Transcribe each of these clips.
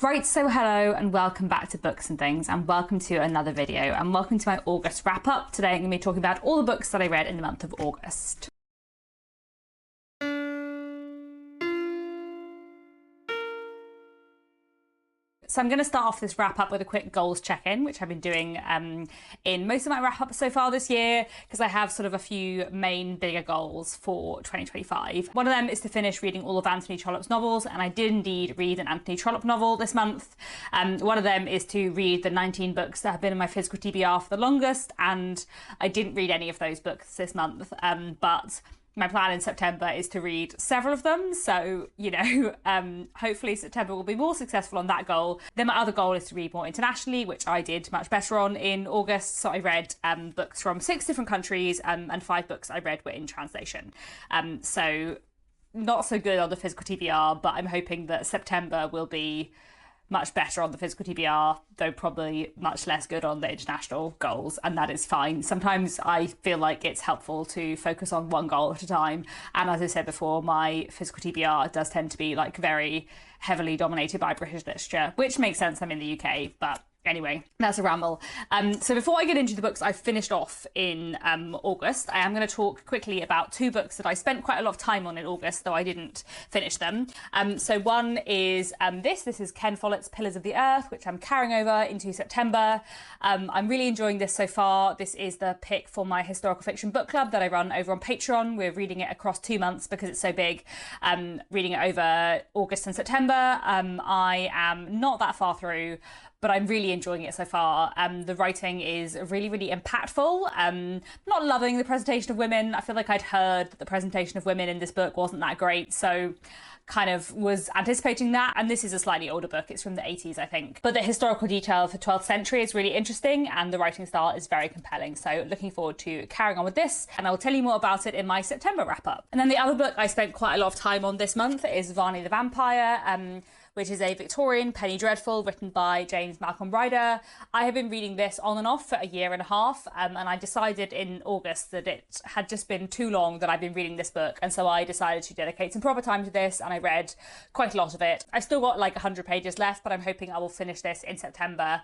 Right, so hello and welcome back to Books and Things, and welcome to another video, and welcome to my August wrap-up. Today I'm going to be talking about all the books that I read in the month of August. So I'm going to start off this wrap-up with a quick goals check-in, which I've been doing in most of my wrap-ups so far this year, because I have sort of a few main bigger goals for 2025. One of them is to finish reading all of Anthony Trollope's novels, and I did indeed read an Anthony Trollope novel this month. One of them is to read the 19 books that have been in my physical TBR for the longest, and I didn't read any of those books this month, but my plan in September is to read several of them, so, hopefully September will be more successful on that goal. Then my other goal is to read more internationally, which I did much better on in August. So I read books from 6 different countries, and 5 books I read were in translation. So not so good on the physical TBR, but I'm hoping that September will be much better on the physical TBR, though probably much less good on the international goals, and that is fine. Sometimes I feel like it's helpful to focus on one goal at a time, and as I said before, my physical TBR does tend to be like very heavily dominated by British literature, which makes sense, I'm in the UK, but anyway, that's a ramble. So before I get into the books I finished off in August, I am going to talk quickly about 2 books that I spent quite a lot of time on in August, though I didn't finish them. So one is this is Ken Follett's Pillars of the Earth, which I'm carrying over into September. I'm really enjoying this so far. This is the pick for my historical fiction book club that I run over on Patreon. We're reading it across 2 months because it's so big. Reading it over August and September. I am not that far through, but I'm really enjoying it so far. The writing is really, really impactful. Not loving the presentation of women. I feel like I'd heard that the presentation of women in this book wasn't that great, so kind of was anticipating that. And this is a slightly older book. It's from the 80s, I think. But the historical detail of the 12th century is really interesting, and the writing style is very compelling. So looking forward to carrying on with this, and I will tell you more about it in my September wrap-up. And then the other book I spent quite a lot of time on this month is Varney the Vampire, which is a Victorian penny dreadful written by James Malcolm Ryder. I have been reading this on and off for a year and a half, and I decided in August that it had just been too long that I've been reading this book, and so I decided to dedicate some proper time to this, and I read quite a lot of it. I've still got like 100 pages left, but I'm hoping I will finish this in September,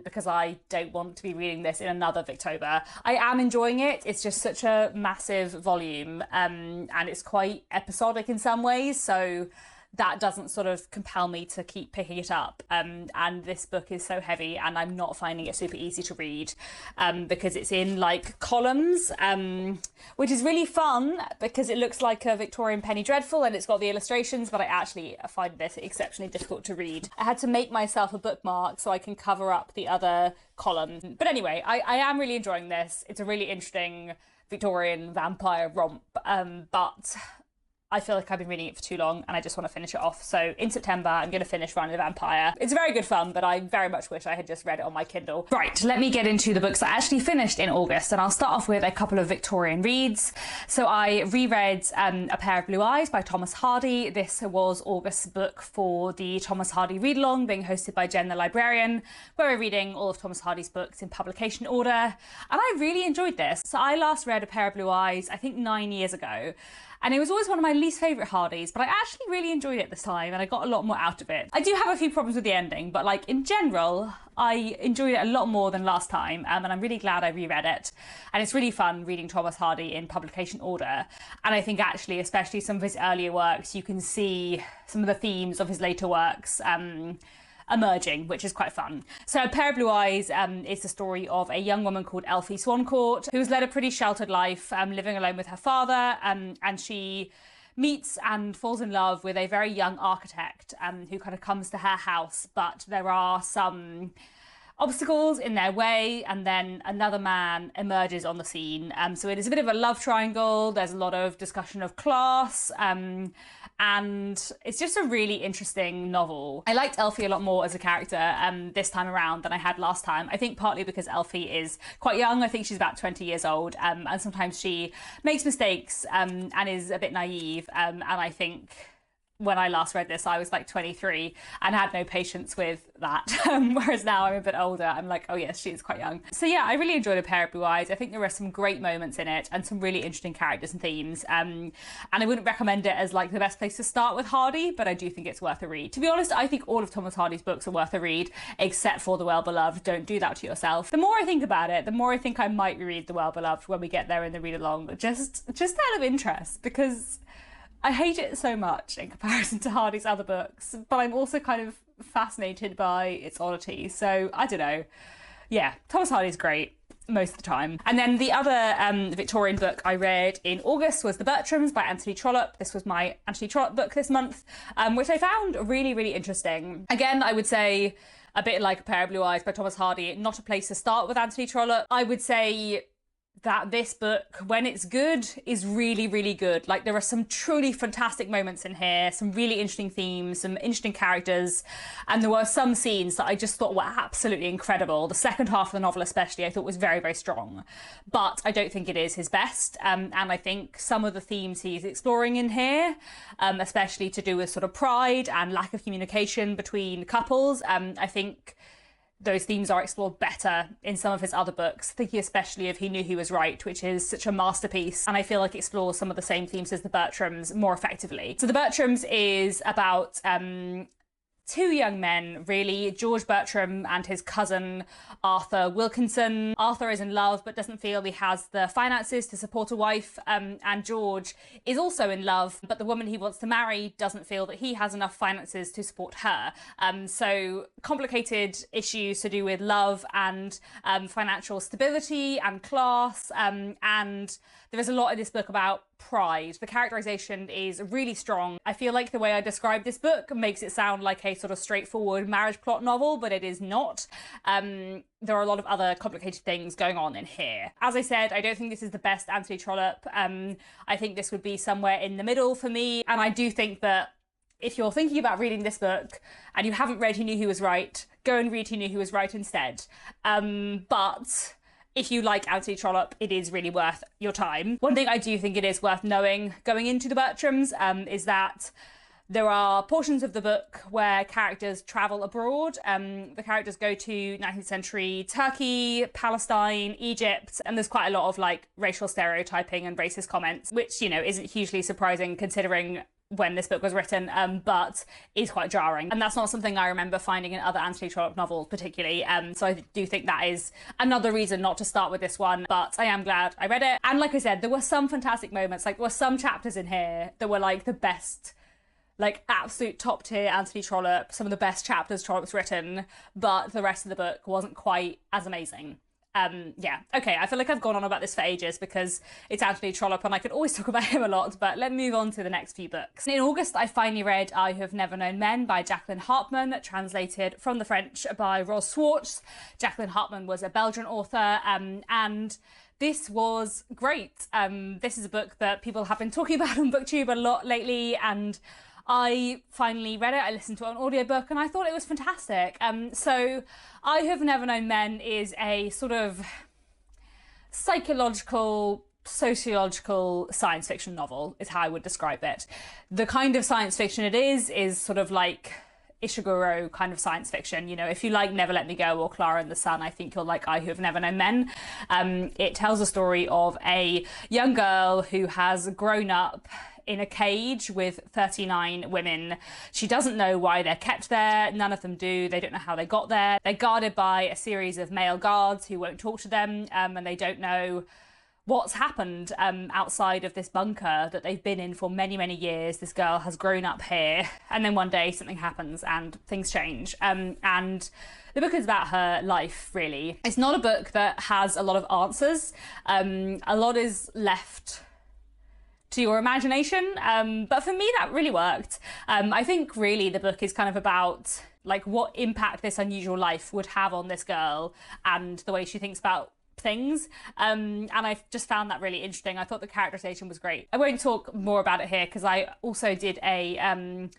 because I don't want to be reading this in another Victober. I am enjoying it. It's just such a massive volume, and it's quite episodic in some ways, so that doesn't sort of compel me to keep picking it up. And this book is so heavy, and I'm not finding it super easy to read, because it's in like columns, which is really fun because it looks like a Victorian penny dreadful and it's got the illustrations, but I actually find this exceptionally difficult to read. I had to make myself a bookmark so I can cover up the other column. But anyway, I am really enjoying this. It's a really interesting Victorian vampire romp, but I feel like I've been reading it for too long and I just want to finish it off. So in September, I'm going to finish Varney the Vampire. It's very good fun, but I very much wish I had just read it on my Kindle. Right, let me get into the books I actually finished in August, and I'll start off with a couple of Victorian reads. So I reread A Pair of Blue Eyes by Thomas Hardy. This was August's book for the Thomas Hardy read-along being hosted by Jen the Librarian, where we're reading all of Thomas Hardy's books in publication order. And I really enjoyed this. So I last read A Pair of Blue Eyes, I think 9 years ago. And it was always one of my least favourite Hardys, but I actually really enjoyed it this time, and I got a lot more out of it. I do have a few problems with the ending, but like in general, I enjoyed it a lot more than last time, and I'm really glad I reread it. And it's really fun reading Thomas Hardy in publication order. And I think actually, especially some of his earlier works, you can see some of the themes of his later works emerging, which is quite fun. So A Pair of Blue Eyes is the story of a young woman called Elfie Swancourt, who has led a pretty sheltered life, living alone with her father, and she meets and falls in love with a very young architect who kind of comes to her house, but there are some obstacles in their way, and then another man emerges on the scene. So it is a bit of a love triangle. There's a lot of discussion of class, and it's just a really interesting novel. I liked Elfie a lot more as a character this time around than I had last time. I think partly because Elfie is quite young. I think she's about 20 years old, and sometimes she makes mistakes and is a bit naive, and I think when I last read this, I was like 23 and had no patience with that. Whereas now I'm a bit older, I'm like, oh yes, she is quite young. So yeah, I really enjoyed A Pair of Blue Eyes. I think there are some great moments in it and some really interesting characters and themes. And I wouldn't recommend it as like the best place to start with Hardy, but I do think it's worth a read. To be honest, I think all of Thomas Hardy's books are worth a read, except for The Well-Beloved. Don't do that to yourself. The more I think about it, the more I think I might reread The Well-Beloved when we get there in the read along, just out of interest, because I hate it so much in comparison to Hardy's other books, but I'm also kind of fascinated by its oddity. So I don't know. Yeah, Thomas Hardy's great most of the time. And then the other Victorian book I read in August was The Bertrams by Anthony Trollope. This was my Anthony Trollope book this month, which I found really, really interesting. Again, I would say a bit like A Pair of Blue Eyes by Thomas Hardy, not a place to start with Anthony Trollope. I would say that this book, when it's good, is really, really good. Like, there are some truly fantastic moments in here, some really interesting themes, some interesting characters, and there were some scenes that I just thought were absolutely incredible. The second half of the novel especially I thought was very, very strong, but I don't think it is his best, and I think some of the themes he's exploring in here, especially to do with sort of pride and lack of communication between couples, I think those themes are explored better in some of his other books, thinking especially of He Knew He Was Right, which is such a masterpiece, and I feel like explores some of the same themes as The Bertrams more effectively. So The Bertrams is about two young men, really, George Bertram and his cousin Arthur Wilkinson. Arthur is in love but doesn't feel he has the finances to support a wife, and George is also in love, but the woman he wants to marry doesn't feel that he has enough finances to support her. So complicated issues to do with love and financial stability and class, and there is a lot in this book about pride. The characterization is really strong. I feel like the way I describe this book makes it sound like a sort of straightforward marriage plot novel, but it is not. There are a lot of other complicated things going on in here. As I said, I don't think this is the best Anthony Trollope. I think this would be somewhere in the middle for me, and I do think that if you're thinking about reading this book and you haven't read He Knew He Was Right, go and read He Knew He Was Right instead. But if you like Anthony Trollope, it is really worth your time. One thing I do think it is worth knowing going into The Bertrams is that there are portions of the book where characters travel abroad. The characters go to 19th century Turkey, Palestine, Egypt, and there's quite a lot of like racial stereotyping and racist comments, which, you know, isn't hugely surprising considering when this book was written, but is quite jarring. And that's not something I remember finding in other Anthony Trollope novels particularly. So I do think that is another reason not to start with this one, but I am glad I read it. And like I said, there were some fantastic moments. Like, there were some chapters in here that were like the best, like absolute top tier Anthony Trollope, some of the best chapters Trollope's written, but the rest of the book wasn't quite as amazing. Yeah, okay, I feel like I've gone on about this for ages because it's Anthony Trollope and I could always talk about him a lot, but let me move on to the next few books. In August, I finally read I Have Never Known Men by Jacqueline Hartman, translated from the French by Ros Swartz. Jacqueline Hartman was a Belgian author, and this was great. This is a book that people have been talking about on BookTube a lot lately, and I finally read it. I listened to an audiobook and I thought it was fantastic. So I Have Never Known Men is a sort of psychological, sociological science fiction novel is how I would describe it. The kind of science fiction it is sort of like Ishiguro kind of science fiction. You know, if you like Never Let Me Go or Clara and the Sun, I think you'll like I Who Have Never Known Men. It tells a story of a young girl who has grown up in a cage with 39 women. She doesn't know why they're kept there. None of them do. They don't know how they got there. They're guarded by a series of male guards who won't talk to them, and they don't know what's happened outside of this bunker that they've been in for many, many years. This girl has grown up here, and then one day something happens and things change. And the book is about her life, really. It's not a book that has a lot of answers. A lot is left to your imagination, but for me that really worked. I think really the book is kind of about like what impact this unusual life would have on this girl and the way she thinks about things, and I just found that really interesting. I thought the characterization was great. I won't talk more about it here because I also did a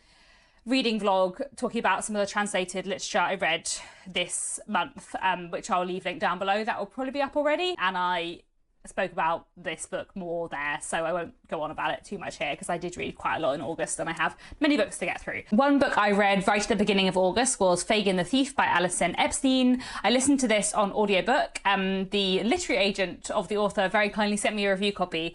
reading vlog talking about some of the translated literature I read this month, which I'll leave linked down below. That will probably be up already, and I spoke about this book more there, so I won't go on about it too much here because I did read quite a lot in August and I have many books to get through. One book I read right at the beginning of August was Fagin the Thief by Alison Epstein. I listened to this on audiobook. The literary agent of the author very kindly sent me a review copy,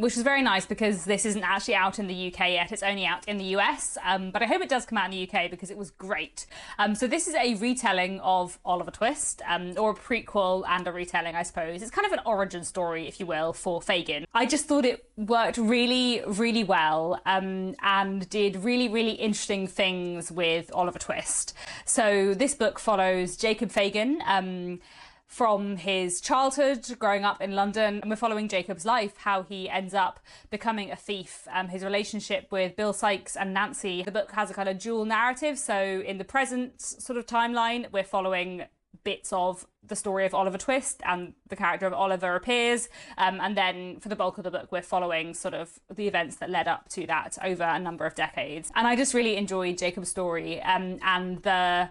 which was very nice because this isn't actually out in the UK yet, it's only out in the US, but I hope it does come out in the UK because it was great. So this is a retelling of Oliver Twist, or a prequel and a retelling, I suppose. It's kind of an origin story, if you will, for Fagin. I just thought it worked really, really well, and did really, really interesting things with Oliver Twist. So this book follows Jacob Fagin, from his childhood, growing up in London, and we're following Jacob's life, how he ends up becoming a thief, his relationship with Bill Sikes and Nancy. The book has a kind of dual narrative, so in the present sort of timeline, we're following bits of the story of Oliver Twist and the character of Oliver appears, and then for the bulk of the book we're following sort of the events that led up to that over a number of decades. And I just really enjoyed Jacob's story, and the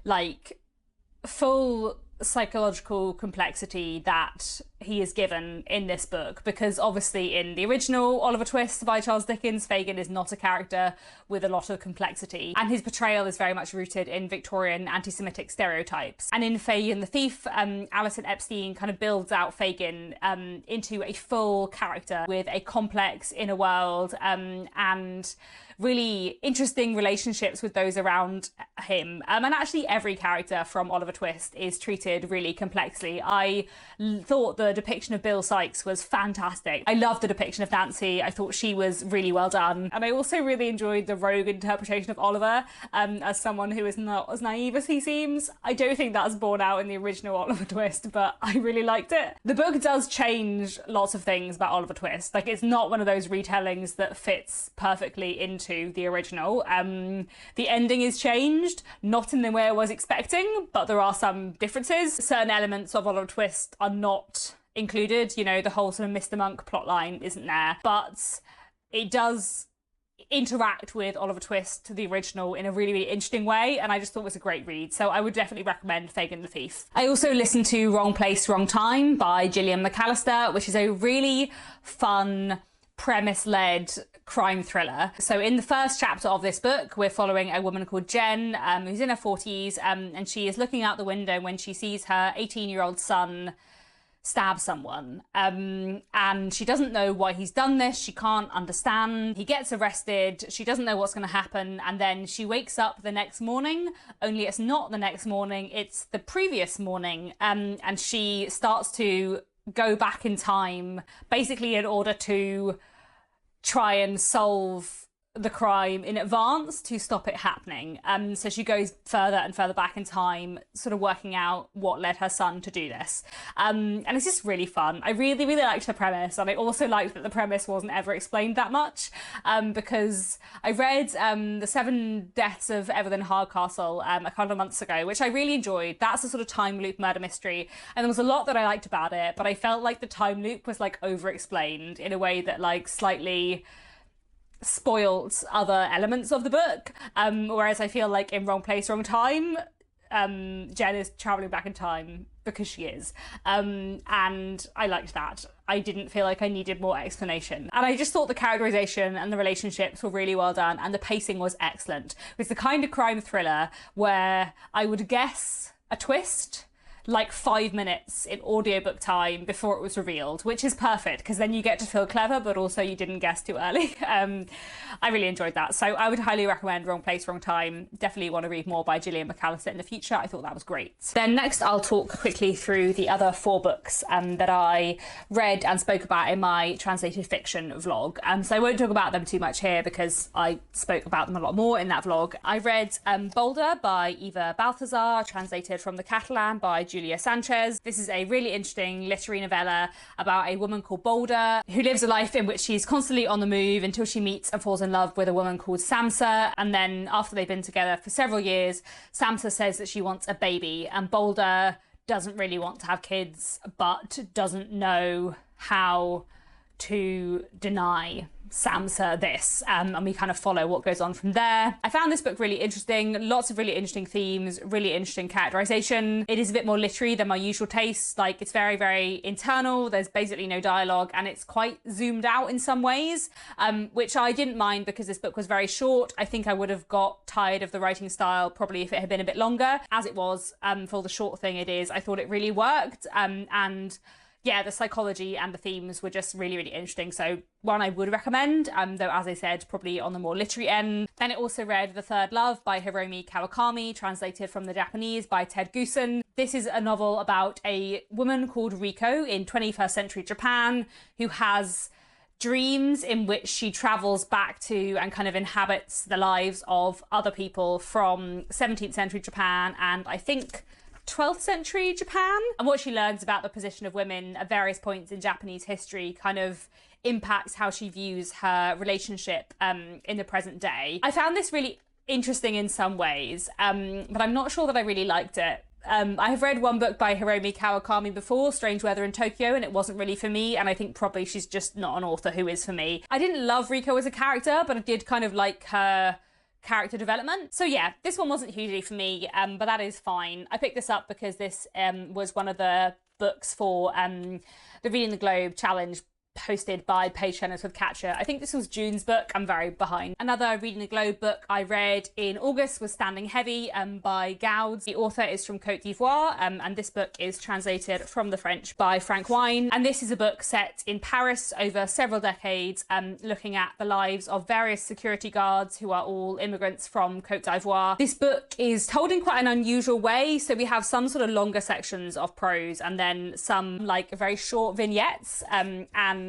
like full psychological complexity that he is given in this book, because obviously in the original Oliver Twist by Charles Dickens, Fagin is not a character with a lot of complexity, and his portrayal is very much rooted in Victorian anti-Semitic stereotypes. And in Fagin the Thief, Alison Epstein kind of builds out Fagin into a full character with a complex inner world, and really interesting relationships with those around him. And actually every character from Oliver Twist is treated really complexly. I thought the depiction of Bill Sikes was fantastic. I loved the depiction of Nancy. I thought she was really well done. And I also really enjoyed the rogue interpretation of Oliver, as someone who is not as naive as he seems. I don't think that's borne out in the original Oliver Twist, but I really liked it. The book does change lots of things about Oliver Twist. Like, it's not one of those retellings that fits perfectly into the original. The ending is changed, not in the way I was expecting, but there are some differences. Certain elements of Oliver Twist are not included, you know, the whole sort of Mr. Monk plotline isn't there, but it does interact with Oliver Twist, the original, in a really, really interesting way, and I just thought it was a great read, so I would definitely recommend Fagin the Thief. I also listened to Wrong Place, Wrong Time by Gillian McAllister, which is a really fun premise-led crime thriller. So in the first chapter of this book, we're following a woman called Jen, who's in her 40s, and she is looking out the window when she sees her 18-year-old son stab someone, and she doesn't know why he's done this. She can't understand. He gets arrested. She doesn't know what's going to happen, and then she wakes up the next morning, only it's not the next morning, it's the previous morning, and she starts to go back in time, basically in order to try and solve the crime in advance to stop it happening. So she goes further and further back in time, sort of working out what led her son to do this. And it's just really fun. I really, really liked the premise, and I also liked that the premise wasn't ever explained that much, because I read The 7 Deaths of Evelyn Hardcastle a couple of months ago, which I really enjoyed. That's a sort of time loop murder mystery, and there was a lot that I liked about it, but I felt like the time loop was like over-explained in a way that like slightly spoilt other elements of the book, whereas I feel like in Wrong Place, Wrong Time, Jen is travelling back in time because she is, and I liked that. I didn't feel like I needed more explanation, and I just thought the characterization and the relationships were really well done, and the pacing was excellent. It's the kind of crime thriller where I would guess a twist like 5 minutes in audiobook time before it was revealed, which is perfect because then you get to feel clever, but also you didn't guess too early. I really enjoyed that. So I would highly recommend Wrong Place, Wrong Time. Definitely want to read more by Gillian McAllister in the future. I thought that was great. Then next I'll talk quickly through the other 4 books that I read and spoke about in my translated fiction vlog. So I won't talk about them too much here because I spoke about them a lot more in that vlog. I read Boulder by Eva Balthazar, translated from the Catalan by Julia Sanchez. This is a really interesting literary novella about a woman called Boulder who lives a life in which she's constantly on the move until she meets and falls in love with a woman called Samsa. And then after they've been together for several years, Samsa says that she wants a baby, and Boulder doesn't really want to have kids but doesn't know how to deny Samsa this, and we kind of follow what goes on from there. I found this book really interesting, lots of really interesting themes, really interesting characterization. It is a bit more literary than my usual taste. Like, it's very, very internal, there's basically no dialogue, and it's quite zoomed out in some ways, which I didn't mind because this book was very short. I think I would have got tired of the writing style probably if it had been a bit longer. As it was, for the short thing it is, I thought it really worked, and yeah, the psychology and the themes were just really, really interesting. So one I would recommend, though, as I said, probably on the more literary end. Then I also read The Third Love by Hiromi Kawakami, translated from the Japanese by Ted Goosen. This is a novel about a woman called Riko in 21st century Japan who has dreams in which she travels back to and kind of inhabits the lives of other people from 17th century Japan and I think 12th century Japan, and what she learns about the position of women at various points in Japanese history kind of impacts how she views her relationship in the present day. I found this really interesting in some ways, but I'm not sure that I really liked it. I have read one book by Hiromi Kawakami before, Strange Weather in Tokyo, and it wasn't really for me, and I think probably she's just not an author who is for me. I didn't love Riko as a character, but I did kind of like her character development. So yeah, this one wasn't hugely for me, but that is fine. I picked this up because this was one of the books for the Reading the Globe challenge hosted by Page Turners with Catcher. I think this was June's book. I'm very behind. Another Reading the Globe book I read in August was Standing Heavy by Gouds. The author is from Côte d'Ivoire, and this book is translated from the French by Frank Wine. And this is a book set in Paris over several decades, looking at the lives of various security guards who are all immigrants from Côte d'Ivoire. This book is told in quite an unusual way. So we have some sort of longer sections of prose and then some like very short vignettes, and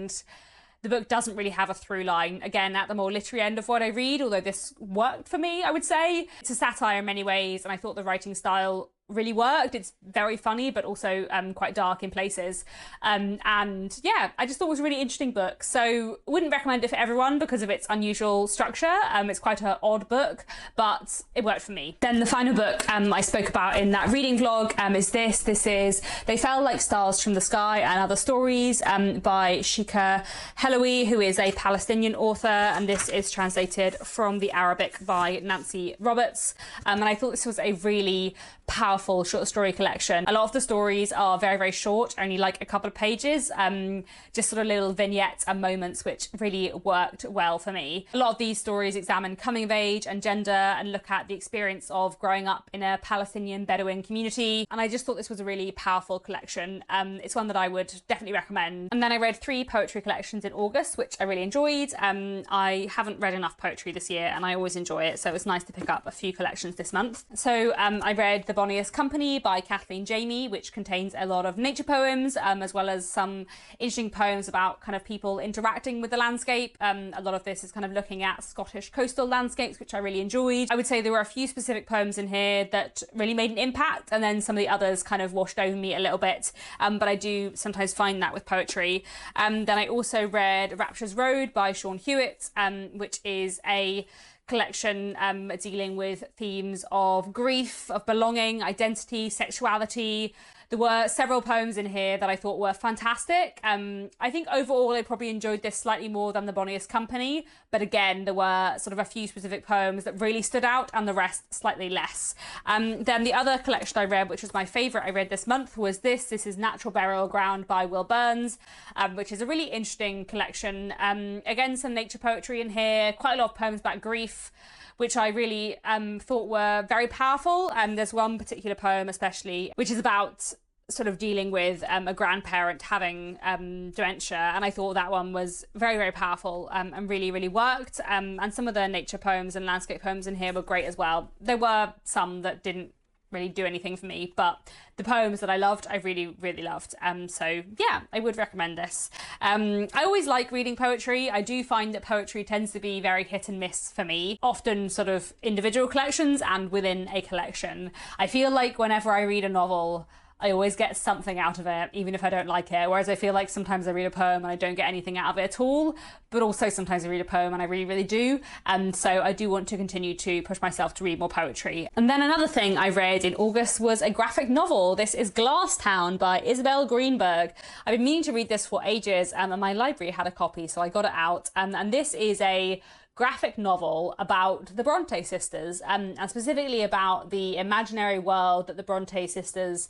the book doesn't really have a through line, again, at the more literary end of what I read, although this worked for me, I would say. It's a satire in many ways, and I thought the writing style really worked. It's very funny, but also quite dark in places. And yeah, I just thought it was a really interesting book. So wouldn't recommend it for everyone because of its unusual structure. It's quite an odd book, but it worked for me. Then the final book I spoke about in that reading vlog is this. This is They Fell Like Stars from the Sky and Other Stories by Shika Heloui, who is a Palestinian author, and this is translated from the Arabic by Nancy Roberts. And I thought this was a really powerful short story collection. A lot of the stories are very, very short, only like a couple of pages, just sort of little vignettes and moments, which really worked well for me. A lot of these stories examine coming of age and gender and look at the experience of growing up in a Palestinian Bedouin community. And I just thought this was a really powerful collection. It's one that I would definitely recommend. And then I read 3 poetry collections in August, which I really enjoyed. I haven't read enough poetry this year and I always enjoy it, so it's nice to pick up a few collections this month. So I read The Bonniest Company by Kathleen Jamie, which contains a lot of nature poems, as well as some interesting poems about kind of people interacting with the landscape. A lot of this is kind of looking at Scottish coastal landscapes, which I really enjoyed. I would say there were a few specific poems in here that really made an impact, and then some of the others kind of washed over me a little bit, but I do sometimes find that with poetry. Then I also read Rapture's Road by Sean Hewitt, which is a collection dealing with themes of grief, of belonging, identity, sexuality. There were several poems in here that I thought were fantastic. I think overall I probably enjoyed this slightly more than The Bonniest Company, but again, there were sort of a few specific poems that really stood out and the rest slightly less. Then the other collection I read, which was my favourite I read this month, was this. This is Natural Burial Ground by Will Burns, which is a really interesting collection. Again, some nature poetry in here, quite a lot of poems about grief, which I really thought were very powerful. There's one particular poem especially, which is about sort of dealing with a grandparent having dementia, and I thought that one was very, very powerful and really, really worked. And some of the nature poems and landscape poems in here were great as well. There were some that didn't really do anything for me, but the poems that I loved, I really, really loved. So yeah, I would recommend this. I always like reading poetry. I do find that poetry tends to be very hit and miss for me, often sort of individual collections and within a collection. I feel like whenever I read a novel, I always get something out of it, even if I don't like it. Whereas I feel like sometimes I read a poem and I don't get anything out of it at all, but also sometimes I read a poem and I really, really do. And so I do want to continue to push myself to read more poetry. And then another thing I read in August was a graphic novel. This is Glass Town by Isabel Greenberg. I've been meaning to read this for ages, and my library had a copy, so I got it out. And this is a graphic novel about the Bronte sisters, and specifically about the imaginary world that the Bronte sisters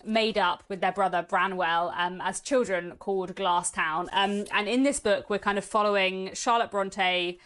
made up with their brother Branwell as children, called Glass Town. And in this book, we're kind of following Charlotte Bronte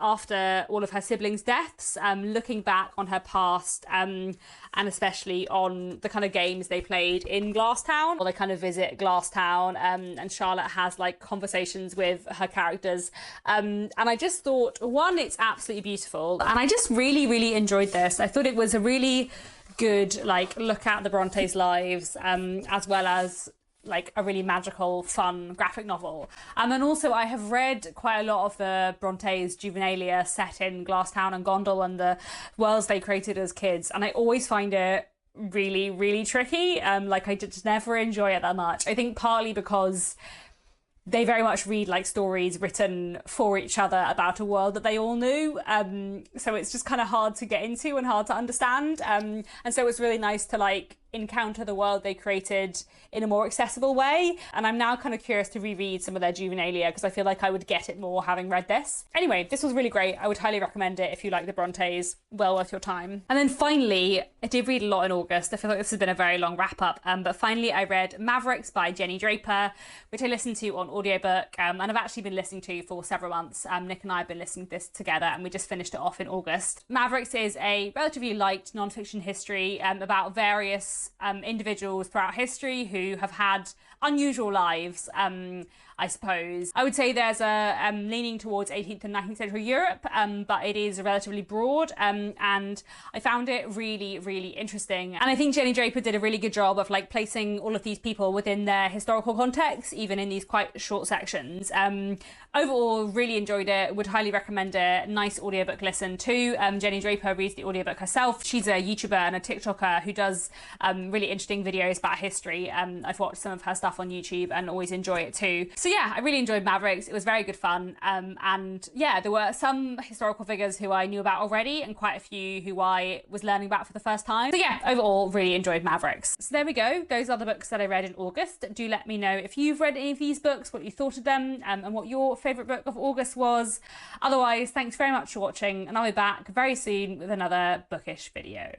after all of her siblings' deaths, looking back on her past, and especially on the kind of games they played in Glasstown. Or they kind of visit Glasstown, and Charlotte has like conversations with her characters. And I just thought, one, it's absolutely beautiful. And I just really, really enjoyed this. I thought it was a really good like look at the Brontes' lives, as well as like a really magical, fun graphic novel. And then also I have read quite a lot of the Brontes' juvenilia set in Glasstown and Gondal and the worlds they created as kids, and I always find it really, really tricky. Like I just never enjoy it that much. I think partly because they very much read like stories written for each other about a world that they all knew. So it's just kind of hard to get into and hard to understand. And so it's really nice to like encounter the world they created in a more accessible way. And I'm now kind of curious to reread some of their juvenilia because I feel like I would get it more having read this. Anyway, this was really great. I would highly recommend it if you like the Brontes. Well worth your time. And then finally, I did read a lot in August. I feel like this has been a very long wrap up. But finally I read Mavericks by Jenny Draper, which I listened to on audiobook, and I've actually been listening to for several months. Nick and I have been listening to this together, and we just finished it off in August. Mavericks is a relatively light non-fiction history about various individuals throughout history who have had unusual lives. I suppose I would say there's a leaning towards 18th and 19th century Europe, but it is relatively broad, and I found it really, really interesting. And I think Jenny Draper did a really good job of like placing all of these people within their historical context, even in these quite short sections. Overall, really enjoyed it, would highly recommend it. Nice audiobook listen too. Jenny Draper reads the audiobook herself. She's a YouTuber and a TikToker who does really interesting videos about history. I've watched some of her stuff on YouTube and always enjoy it too. So yeah, I really enjoyed Mavericks. It was very good fun. And yeah, there were some historical figures who I knew about already and quite a few who I was learning about for the first time. So yeah, overall, really enjoyed Mavericks. So there we go. Those are the books that I read in August. Do let me know if you've read any of these books, what you thought of them, and what your favourite book of August was. Otherwise, thanks very much for watching, and I'll be back very soon with another bookish video.